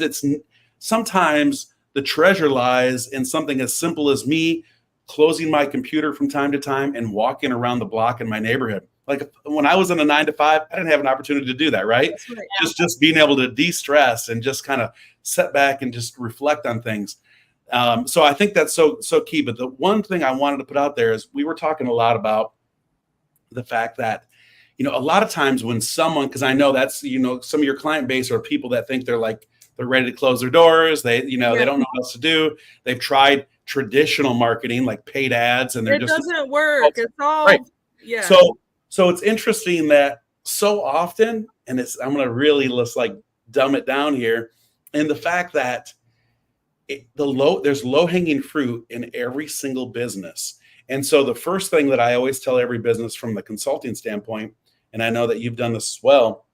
the treasure lies in something as simple as me closing my computer from time to time and walking around the block in my neighborhood. Like, when I was in a 9-to-5, I didn't have an opportunity to do that, right? Just being able to de-stress and just kind of set back and just reflect on things. So I think that's so key. But the one thing I wanted to put out there is, we were talking a lot about the fact that, a lot of times when someone, because I know that's, some of your client base are people that think they're ready to close their doors. They don't know what else to do. They've tried traditional marketing, like paid ads, and it doesn't work. It's all So it's interesting that so often, and I'm going to really dumb it down here, and the fact that there's low hanging fruit in every single business. And so the first thing that I always tell every business from the consulting standpoint, and I know that you've done this as well,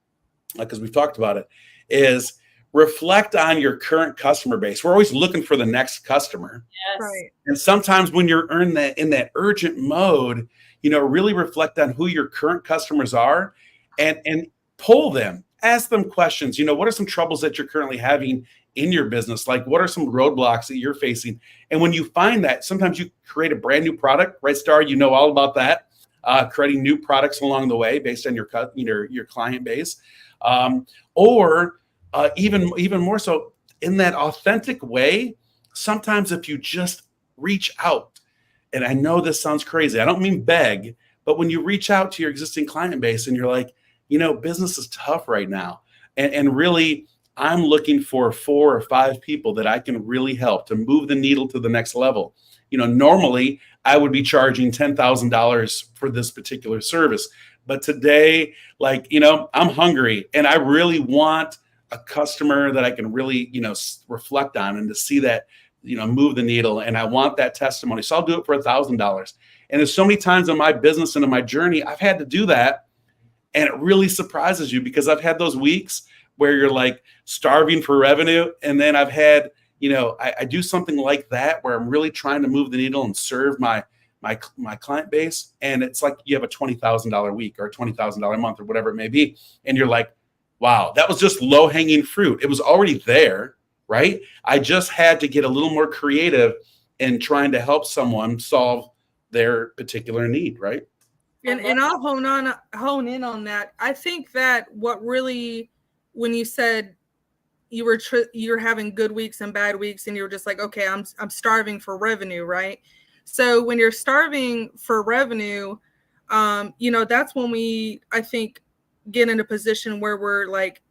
because we've talked about it, is reflect on your current customer base. We're always looking for the next customer. Yes. Right. And sometimes when you're in that urgent mode, really reflect on who your current customers are and poll them, ask them questions. What are some troubles that you're currently having in your business? Like, what are some roadblocks that you're facing? And when you find that, sometimes you create a brand new product, right, Star? You know all about that, creating new products along the way based on your client base, or even more so in that authentic way. Sometimes if you just reach out, and I know this sounds crazy, I don't mean beg, but when you reach out to your existing client base and you're like, business is tough right now, and really I'm looking for 4 or 5 people that I can really help to move the needle to the next level. Normally I would be charging $10,000 for this particular service, but today, I'm hungry and I really want a customer that I can really, reflect on and to see that, move the needle. And I want that testimony. So I'll do it for $1,000. And there's so many times in my business and in my journey, I've had to do that. And it really surprises you because I've had those weeks where you're like starving for revenue. And then I've had, I do something like that where I'm really trying to move the needle and serve my client base. And it's like you have a $20,000 week or a $20,000 month or whatever it may be. And you're like, wow, that was just low hanging fruit. It was already there, right? I just had to get a little more creative in trying to help someone solve their particular need, right? And I'll hone in on that. I think that what really, when you said you're having good weeks and bad weeks, and you were just like, okay, I'm starving for revenue, right? So when you're starving for revenue, that's when I think, get in a position where we're like,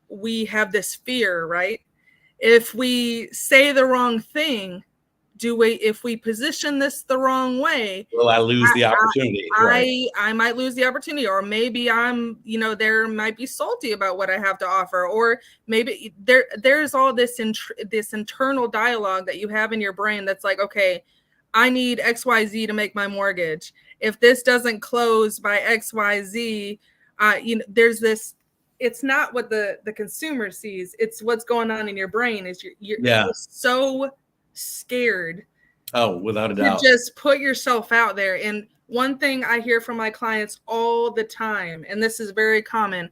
we have this fear, right? If we say the wrong thing, if we position this the wrong way, will I lose the opportunity? I might lose the opportunity, or maybe I'm, there might be salty about what I have to offer, or maybe there's all this internal dialogue that you have in your brain that's like, okay, I need XYZ to make my mortgage. If this doesn't close by XYZ, there's this. It's not what the consumer sees. It's what's going on in your brain. Is you're so scared. Oh, without a doubt. To just put yourself out there. And one thing I hear from my clients all the time, and this is very common,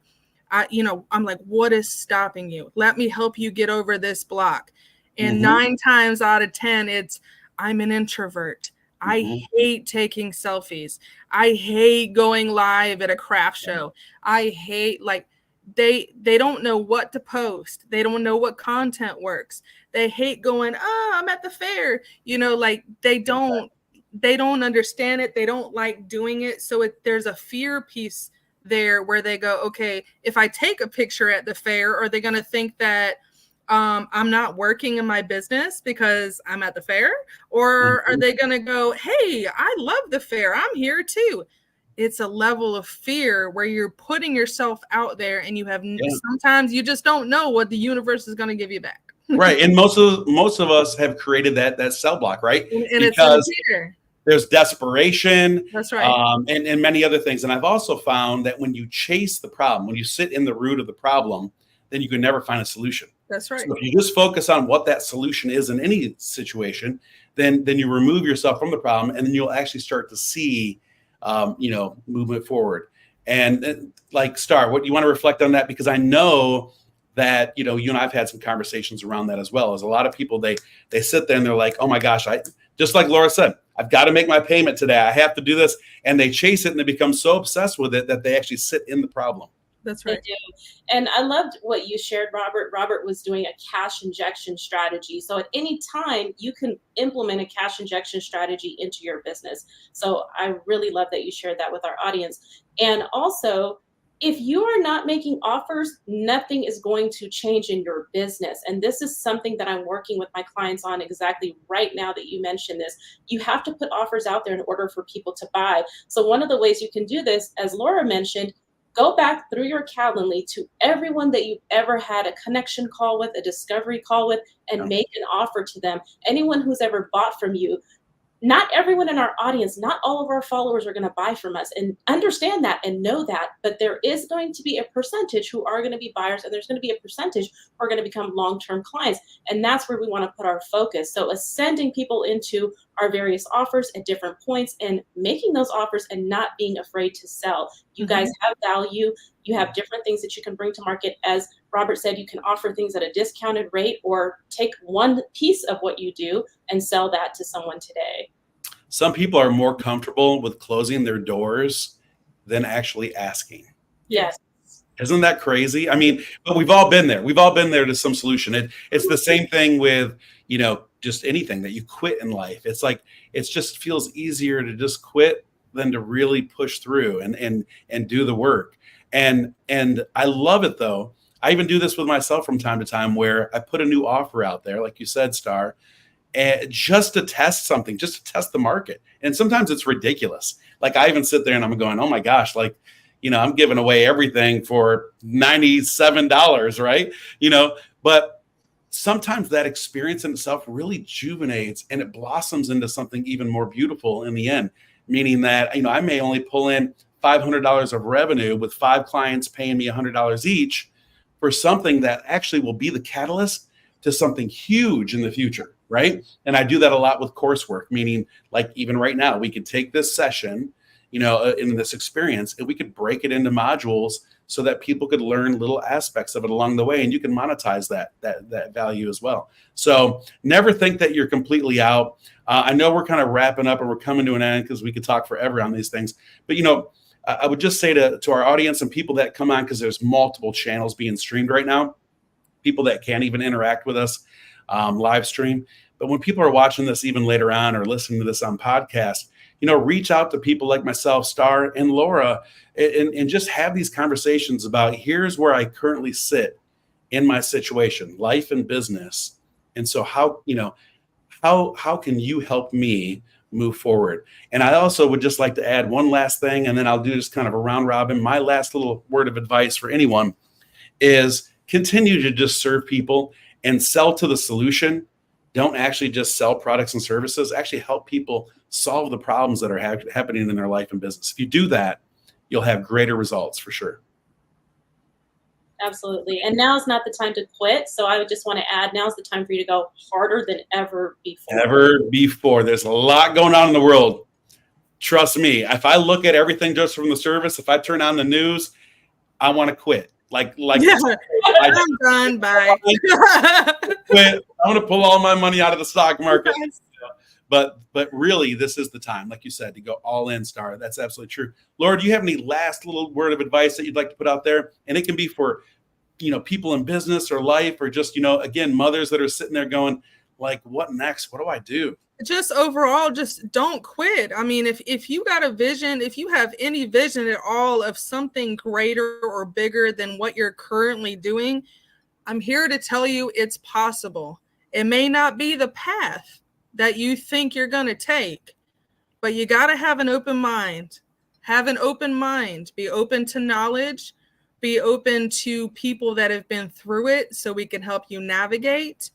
I'm like, what is stopping you? Let me help you get over this block. And 9 times out of 10, it's, I'm an introvert. I hate taking selfies. I hate going live at a craft show. I hate, they don't know what to post. They don't know what content works. They hate going, I'm at the fair. They don't understand it. They don't like doing it. So there's a fear piece there where they go, okay, if I take a picture at the fair, are they going to think that I'm not working in my business because I'm at the fair? Or are they going to go, hey, I love the fair. I'm here too. It's a level of fear where you're putting yourself out there, and you have sometimes you just don't know what the universe is going to give you back. Right. And most of us have created that cell block, right? And because there's desperation. That's right. And many other things. And I've also found that when you chase the problem, when you sit in the root of the problem, then you can never find a solution. That's right. So if you just focus on what that solution is in any situation, then you remove yourself from the problem, and then you'll actually start to see movement forward. And like Star, what you want to reflect on that? Because I know that, you and I've had some conversations around that as well. As a lot of people, they sit there and they're like, oh my gosh, just like Laura said, I've got to make my payment today. I have to do this. And they chase it and they become so obsessed with it that they actually sit in the problem. That's right. They do. And I loved what you shared, Robert. Robert was doing a cash injection strategy. So at any time, you can implement a cash injection strategy into your business. So I really love that you shared that with our audience. And also, if you are not making offers, nothing is going to change in your business. And this is something that I'm working with my clients on exactly right now that you mentioned this. You have to put offers out there in order for people to buy. So one of the ways you can do this, as Laura mentioned, go back through your Calendly to everyone that you've ever had a connection call with, a discovery call with, and make an offer to them. Anyone who's ever bought from you, not everyone in our audience, not all of our followers are going to buy from us, and understand that and know that, but there is going to be a percentage who are going to be buyers, and there's going to be a percentage who are going to become long-term clients. And that's where we want to put our focus. So ascending people into our various offers at different points and making those offers and not being afraid to sell. You guys have value. You have different things that you can bring to market. As Robert said, you can offer things at a discounted rate or take one piece of what you do and sell that to someone today. Some people are more comfortable with closing their doors than actually asking. Yes. Isn't that crazy? I mean, but we've all been there. We've all been there to some solution. It's the same thing with, just anything that you quit in life. It's like, it just feels easier to just quit than to really push through and do the work. And I love it though. I even do this with myself from time to time where I put a new offer out there, like you said, Star, and just to test something, just to test the market. And sometimes it's ridiculous. Like I even sit there and I'm going, oh my gosh, like, I'm giving away everything for $97, right? But sometimes that experience in itself really rejuvenates and it blossoms into something even more beautiful in the end, meaning that, I may only pull in $500 of revenue with 5 clients paying me $100 each for something that actually will be the catalyst to something huge in the future, right? And I do that a lot with coursework, meaning like even right now, we could take this session, in this experience, and we could break it into modules so that people could learn little aspects of it along the way, and you can monetize that value as well. So never think that you're completely out. I know we're kind of wrapping up and we're coming to an end because we could talk forever on these things, but I would just say to our audience and people that come on, because there's multiple channels being streamed right now, people that can't even interact with us live stream. But when people are watching this even later on or listening to this on podcast, reach out to people like myself, Star, and Laura, and just have these conversations about here's where I currently sit in my situation, life and business. And so how can you help me move forward? And I also would just like to add one last thing, and then I'll do just kind of a round robin. My last little word of advice for anyone is continue to just serve people and sell to the solution. Don't actually just sell products and services, actually help people solve the problems that are happening in their life and business. If you do that, you'll have greater results for sure. Absolutely. And now is not the time to quit. So I would just want to add, now is the time for you to go harder than ever before. Ever before. There's a lot going on in the world. Trust me. If I look at everything just from the service, if I turn on the news, I want to quit. Like yeah. I'm done. Bye. Quit. I want to pull all my money out of the stock market. But really, this is the time, like you said, to go all in, Star. That's absolutely true. Laura, do you have any last little word of advice that you'd like to put out there? And it can be for, people in business or life, or just, again, mothers that are sitting there going, like, what next? What do I do? Just overall, just don't quit. I mean, if you got a vision, if you have any vision at all of something greater or bigger than what you're currently doing, I'm here to tell you it's possible. It may not be the path that you think you're going to take, but you got to have an open mind. Have an open mind. Be open to knowledge. Be open to people that have been through it so we can help you navigate,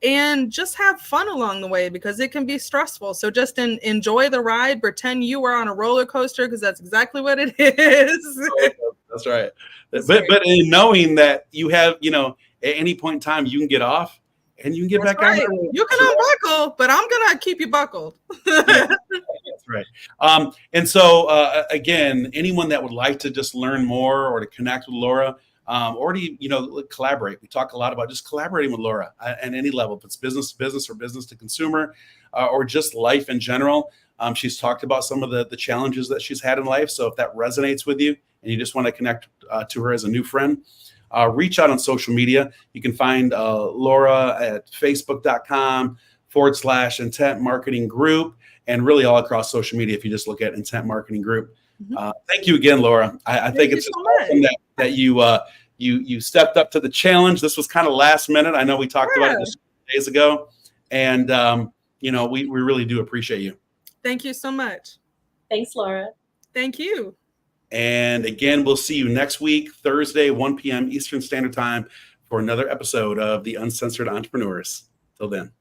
and just have fun along the way because it can be stressful. So just enjoy the ride. Pretend you are on a roller coaster because that's exactly what it is. That's right. But in knowing that you have, at any point in time, you can get off and you can get back on. You can unbuckle, but I'm going to keep you buckled. That's right. And so, again, anyone that would like to just learn more or to connect with Laura, or to, collaborate. We talk a lot about just collaborating with Laura at any level, if it's business to business or business to consumer, or just life in general. She's talked about some of the challenges that she's had in life. So if that resonates with you and you just want to connect to her as a new friend, reach out on social media. You can find Laura at facebook.com/Intent Marketing Group, and really all across social media if you just look at Intent Marketing Group. Thank you again, Laura. I think it's so awesome that you stepped up to the challenge. This was kind of last minute. I know we talked about it just days ago, and we really do appreciate you. Thank you so much. Thanks, Laura. Thank you. And again, we'll see you next week, Thursday, 1 p.m. Eastern Standard Time, for another episode of the Uncensored Entrepreneurs. Till then.